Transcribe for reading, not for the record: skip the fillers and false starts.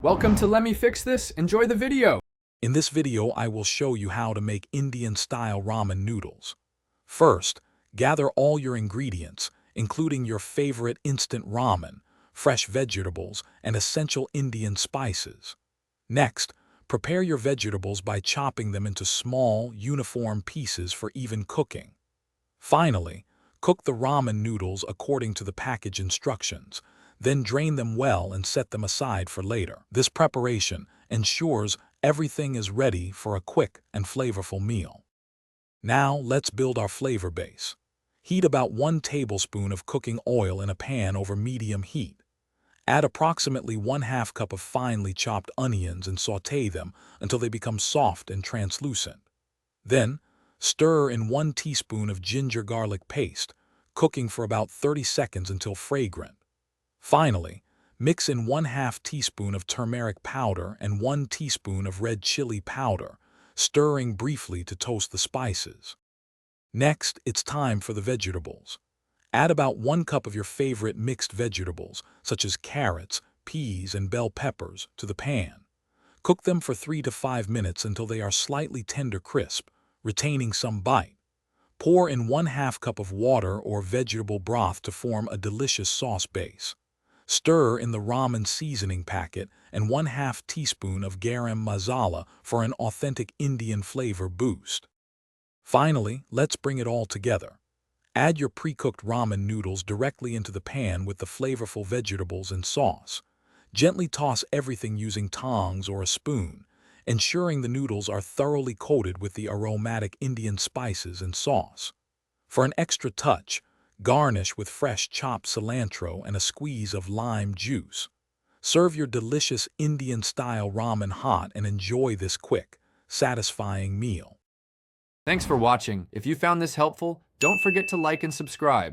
Welcome to Let Me Fix This. Enjoy the video. In this video, I will show you how to make Indian-style ramen noodles. First, gather all your ingredients, including your favorite instant ramen, fresh vegetables, and essential Indian spices. Next, prepare your vegetables by chopping them into small, uniform pieces for even cooking. Finally, cook the ramen noodles according to the package instructions. Then drain them well and set them aside for later. This preparation ensures everything is ready for a quick and flavorful meal. Now let's build our flavor base. Heat about 1 tablespoon of cooking oil in a pan over medium heat. Add approximately 1/2 cup of finely chopped onions and sauté them until they become soft and translucent. Then, stir in 1 teaspoon of ginger garlic paste, cooking for about 30 seconds until fragrant. Finally, mix in 1/2 teaspoon of turmeric powder and 1 teaspoon of red chili powder, stirring briefly to toast the spices. Next, it's time for the vegetables. Add about 1 cup of your favorite mixed vegetables, such as carrots, peas, and bell peppers, to the pan. Cook them for 3 to 5 minutes until they are slightly tender crisp, retaining some bite. Pour in 1/2 cup of water or vegetable broth to form a delicious sauce base. Stir in the ramen seasoning packet and 1/2 teaspoon of garam masala for an authentic Indian flavor boost. Finally, let's bring it all together. Add your pre-cooked ramen noodles directly into the pan with the flavorful vegetables and sauce. Gently toss everything using tongs or a spoon, ensuring the noodles are thoroughly coated with the aromatic Indian spices and sauce. For an extra touch, garnish with fresh chopped cilantro and a squeeze of lime juice. Serve your delicious Indian-style ramen hot and enjoy this quick, satisfying meal. Thanks for watching. If you found this helpful, don't forget to like and subscribe.